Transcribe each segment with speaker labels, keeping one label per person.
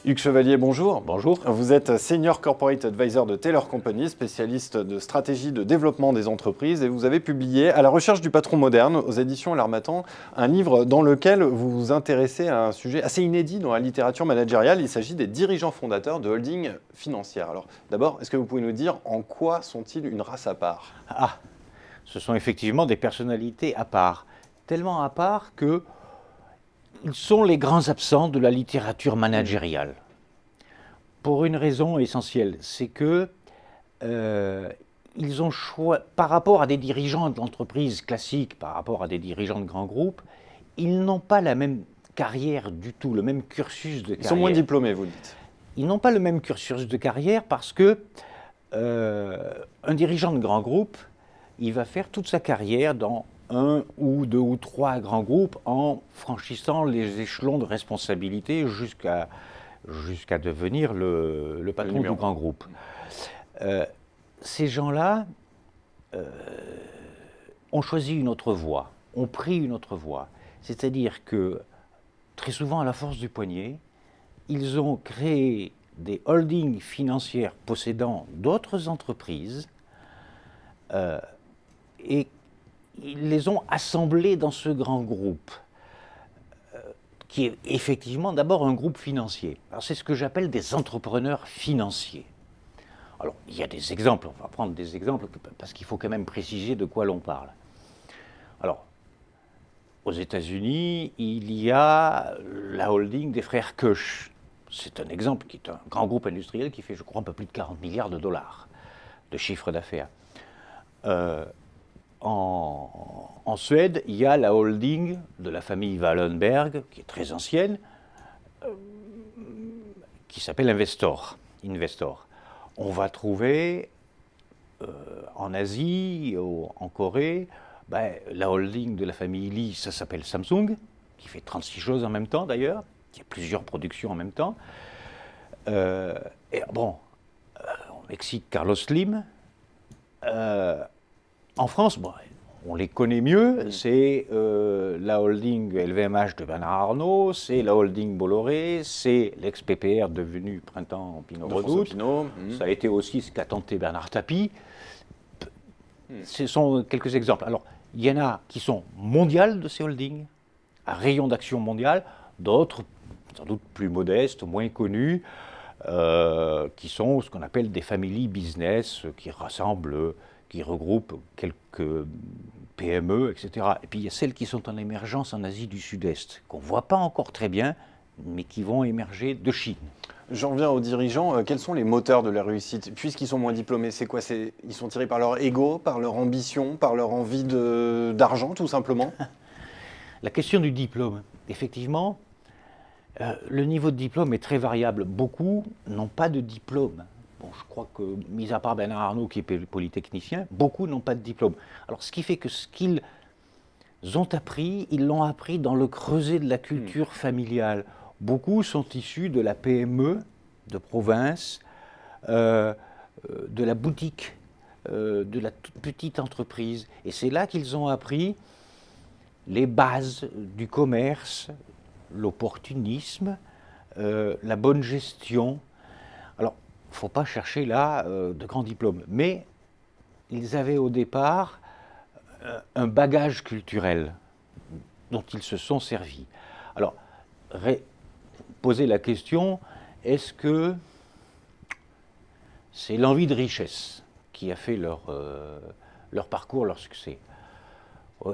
Speaker 1: Hugues Chevalier, bonjour.
Speaker 2: Bonjour.
Speaker 1: Vous êtes Senior Corporate Advisor de Taylor Company, spécialiste de stratégie de développement des entreprises, et vous avez publié À la recherche du patron moderne aux éditions L'Harmattan, un livre dans lequel vous vous intéressez à un sujet assez inédit dans la littérature managériale. Il s'agit des dirigeants fondateurs de holdings financières. Alors d'abord, est-ce que vous pouvez nous dire en quoi sont-ils une race à part?
Speaker 2: Ah, ce sont effectivement des personnalités à part, tellement à part que ils sont les grands absents de la littérature managériale. Pour une raison essentielle, c'est que ils ont par rapport à des dirigeants d'entreprises classiques, par rapport à des dirigeants de grands groupes, ils n'ont pas la même carrière du tout, le même cursus de carrière.
Speaker 1: Ils sont moins diplômés, vous dites.
Speaker 2: Ils n'ont pas le même cursus de carrière parce que un dirigeant de grand groupe, il va faire toute sa carrière dans un ou deux ou trois grands groupes en franchissant les échelons de responsabilité jusqu'à devenir le patron du grand groupe. Ces gens-là ont choisi une autre voie, ont pris une autre voie. C'est-à-dire que, très souvent à la force du poignet, ils ont créé des holdings financières possédant d'autres entreprises et ils les ont assemblés dans ce grand groupe, qui est effectivement d'abord un groupe financier. Alors c'est ce que j'appelle des entrepreneurs financiers. Alors il y a des exemples, on va prendre des exemples parce qu'il faut quand même préciser de quoi l'on parle. Alors, aux États-Unis, il y a la holding des frères Koch. C'est un exemple qui est un grand groupe industriel qui fait, je crois, un peu plus de 40 milliards de dollars de chiffre d'affaires. En Suède, il y a la holding de la famille Wallenberg, qui est très ancienne, qui s'appelle Investor. On va trouver en Asie, en Corée, la holding de la famille Lee, ça s'appelle Samsung, qui fait 36 choses en même temps d'ailleurs, qui a plusieurs productions en même temps. Au Mexique, Carlos Slim. En France, on les connaît mieux, c'est la holding LVMH de Bernard Arnault, c'est la holding Bolloré, c'est l'ex-PPR devenu Printemps Pinot Redoute. Ça a été aussi ce qu'a tenté Bernard Tapie. Ce sont quelques exemples. Alors, il y en a qui sont mondiales de ces holdings, à rayon d'action mondial, d'autres sans doute plus modestes, moins connus, qui sont ce qu'on appelle des family business, qui regroupent quelques PME, etc. Et puis il y a celles qui sont en émergence en Asie du Sud-Est, qu'on ne voit pas encore très bien, mais qui vont émerger de Chine.
Speaker 1: J'en reviens aux dirigeants. Quels sont les moteurs de la réussite? Puisqu'ils sont moins diplômés, c'est quoi? Ils sont tirés par leur ego, par leur ambition, par leur envie d'argent, tout simplement?
Speaker 2: La question du diplôme, effectivement, le niveau de diplôme est très variable. Beaucoup n'ont pas de diplôme. Bon, je crois que, mis à part Bernard Arnault, qui est polytechnicien, beaucoup n'ont pas de diplôme. Alors, ce qui fait que ce qu'ils ont appris, ils l'ont appris dans le creuset de la culture familiale. Beaucoup sont issus de la PME, de province, de la boutique, de la toute petite entreprise. Et c'est là qu'ils ont appris les bases du commerce, l'opportunisme, la bonne gestion. Alors, il ne faut pas chercher là de grands diplômes. Mais ils avaient au départ un bagage culturel dont ils se sont servis. Alors, poser la question, est-ce que c'est l'envie de richesse qui a fait leur parcours, leur succès?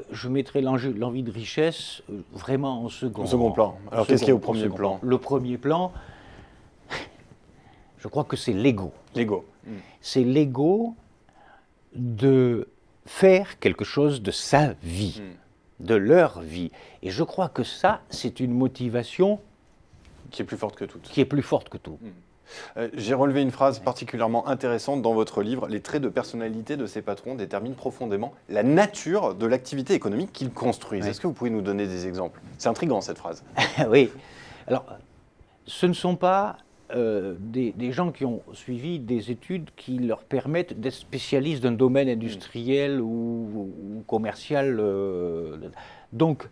Speaker 2: Je mettrais l'envie de richesse vraiment en second
Speaker 1: plan. Alors qu'est-ce qu'il y a au premier plan?
Speaker 2: Le premier plan, je crois que c'est l'ego.
Speaker 1: L'ego.
Speaker 2: C'est l'ego de faire quelque chose de sa vie, de leur vie. Et je crois que ça, c'est une motivation
Speaker 1: qui est plus forte que tout. J'ai relevé une phrase particulièrement intéressante dans votre livre. Les traits de personnalité de ces patrons déterminent profondément la nature de l'activité économique qu'ils construisent. Oui. Est-ce que vous pouvez nous donner des exemples? C'est intriguant cette phrase.
Speaker 2: Oui. Alors, ce ne sont pas des gens qui ont suivi des études qui leur permettent d'être spécialistes d'un domaine industriel ou commercial. Donc,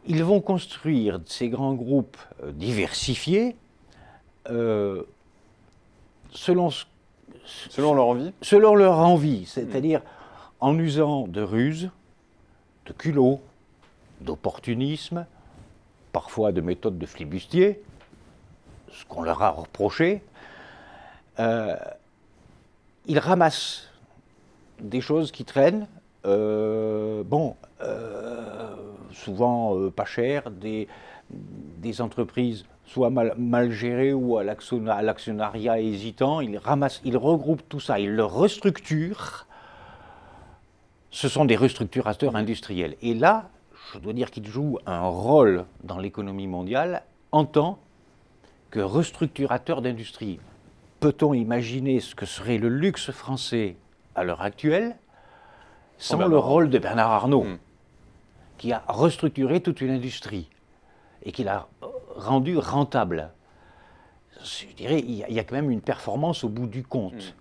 Speaker 2: Ils vont construire ces grands groupes diversifiés selon
Speaker 1: Selon leur envie.
Speaker 2: selon leur envie, c'est-à-dire en usant de ruse, de culot, d'opportunisme, parfois de méthodes de flibustier, ce qu'on leur a reproché. Ils ramassent des choses qui traînent, souvent pas chères, des entreprises soit mal gérées ou à l'actionnariat hésitant. Ils regroupent tout ça, ils le restructurent. Ce sont des restructurateurs industriels. Et là, je dois dire qu'ils jouent un rôle dans l'économie mondiale en tant que restructurateurs d'industrie. Peut-on imaginer ce que serait le luxe français à l'heure actuelle sans le rôle de Bernard Arnault, qui a restructuré toute une industrie et qui l'a rendue rentable? Je dirais, il y a quand même une performance au bout du compte.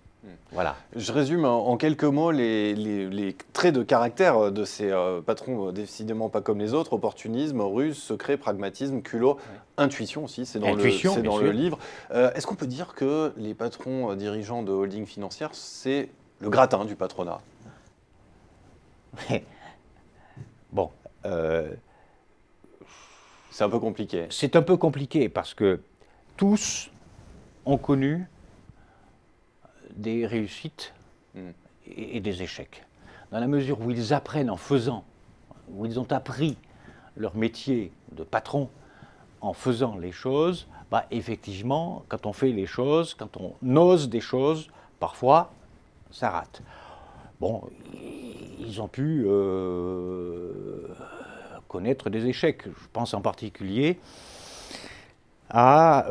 Speaker 2: Voilà.
Speaker 1: Je résume en quelques mots les traits de caractère de ces patrons décidément pas comme les autres: opportunisme, ruse, secret, pragmatisme, culot, intuition aussi, c'est dans le livre. Est-ce qu'on peut dire que les patrons dirigeants de holding financières, c'est le gratin du patronat?
Speaker 2: Bon.
Speaker 1: C'est un peu compliqué.
Speaker 2: C'est un peu compliqué parce que tous ont connu des réussites et des échecs. Dans la mesure où ils apprennent en faisant, où ils ont appris leur métier de patron en faisant les choses, effectivement, quand on fait les choses, quand on ose des choses, parfois, ça rate. Bon, ils ont pu connaître des échecs. Je pense en particulier à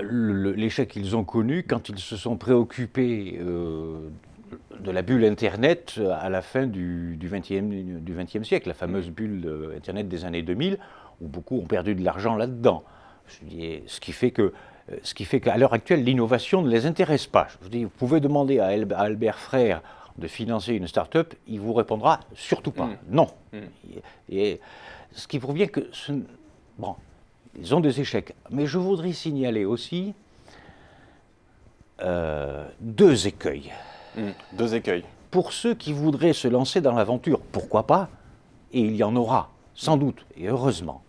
Speaker 2: l'échec qu'ils ont connu quand ils se sont préoccupés de la bulle Internet à la fin du XXe siècle, la fameuse bulle Internet des années 2000, où beaucoup ont perdu de l'argent là-dedans. Ce qui fait qu'à l'heure actuelle, l'innovation ne les intéresse pas. Je vous dis, vous pouvez demander à Albert Frère de financer une start-up, il vous répondra surtout pas, non. Et ce qui prouve bien que ils ont des échecs. Mais je voudrais signaler aussi deux écueils.
Speaker 1: Deux écueils.
Speaker 2: Pour ceux qui voudraient se lancer dans l'aventure, pourquoi pas, et il y en aura, sans doute, et heureusement,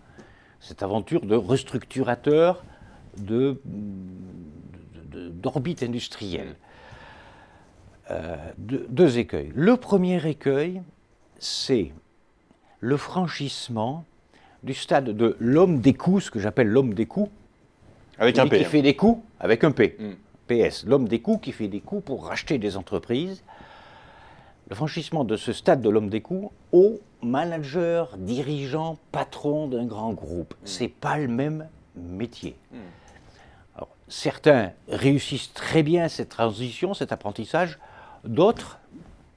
Speaker 2: cette aventure de restructurateur d'orbite industrielle. Deux écueils. Le premier écueil, c'est le franchissement du stade de l'homme des coups, ce que j'appelle l'homme des coups.
Speaker 1: Avec un P.
Speaker 2: Qui fait des coups avec un P. PS. L'homme des coups qui fait des coups pour racheter des entreprises. Le franchissement de ce stade de l'homme des coups au manager, dirigeant, patron d'un grand groupe. C'est pas le même métier. Alors, certains réussissent très bien cette transition, cet apprentissage. D'autres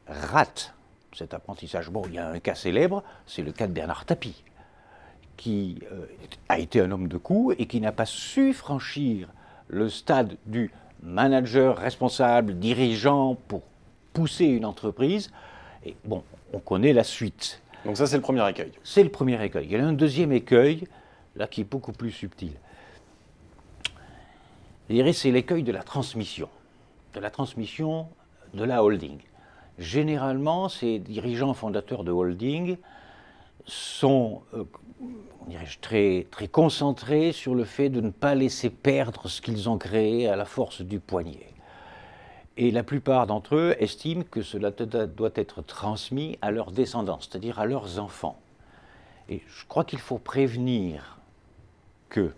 Speaker 2: ratent cet apprentissage. Bon, il y a un cas célèbre, c'est le cas de Bernard Tapie, qui a été un homme de coups et qui n'a pas su franchir le stade du manager responsable, dirigeant pour pousser une entreprise. Et bon, on connaît la suite.
Speaker 1: Donc ça, c'est le premier écueil.
Speaker 2: C'est le premier écueil. Il y a un deuxième écueil, là, qui est beaucoup plus subtil. Je dirais, c'est l'écueil de la transmission de la holding. Généralement, ces dirigeants fondateurs de holding sont très, très concentrés sur le fait de ne pas laisser perdre ce qu'ils ont créé à la force du poignet. Et la plupart d'entre eux estiment que cela doit être transmis à leurs descendants, c'est-à-dire à leurs enfants. Et je crois qu'il faut prévenir qu'il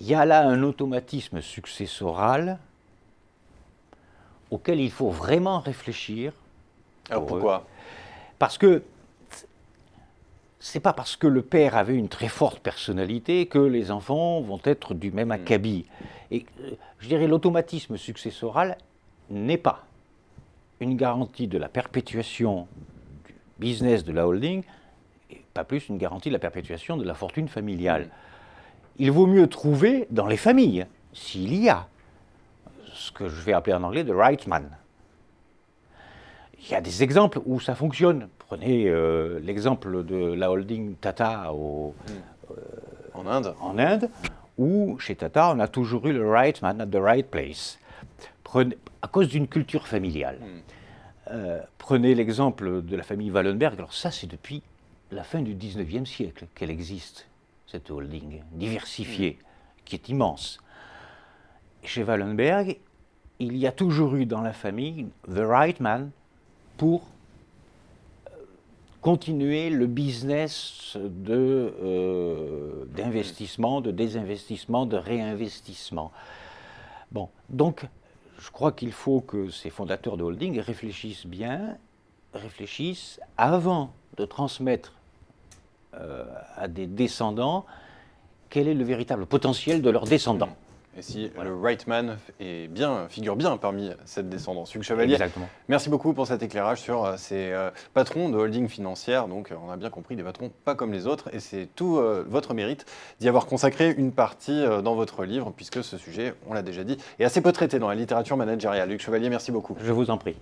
Speaker 2: y a là un automatisme successoral auquel il faut vraiment réfléchir.
Speaker 1: Alors pourquoi ?
Speaker 2: Parce que c'est pas parce que le père avait une très forte personnalité que les enfants vont être du même acabit. Et je dirais l'automatisme successoral n'est pas une garantie de la perpétuation du business de la holding, et pas plus une garantie de la perpétuation de la fortune familiale. Il vaut mieux trouver dans les familles, s'il y a, ce que je vais appeler en anglais the right man. Il y a des exemples où ça fonctionne. Prenez l'exemple de la holding Tata
Speaker 1: En Inde.
Speaker 2: en Inde, où chez Tata, on a toujours eu le right man at the right place, à cause d'une culture familiale. Prenez l'exemple de la famille Wallenberg. Alors ça, c'est depuis la fin du 19e siècle qu'elle existe, cette holding diversifiée, qui est immense. Chez Wallenberg, il y a toujours eu dans la famille the right man pour continuer le business d'investissement, de désinvestissement, de réinvestissement. Bon, donc je crois qu'il faut que ces fondateurs de holding réfléchissent avant de transmettre à des descendants quel est le véritable potentiel de leurs descendants.
Speaker 1: Et si le right man figure bien parmi cette descendance. Hugues Chevalier,
Speaker 2: exactement.
Speaker 1: Merci beaucoup pour cet éclairage sur ces patrons de holding financière. Donc, on a bien compris, des patrons pas comme les autres. Et c'est tout votre mérite d'y avoir consacré une partie dans votre livre, puisque ce sujet, on l'a déjà dit, est assez peu traité dans la littérature managériale. Hugues Chevalier, merci beaucoup.
Speaker 2: Je vous en prie.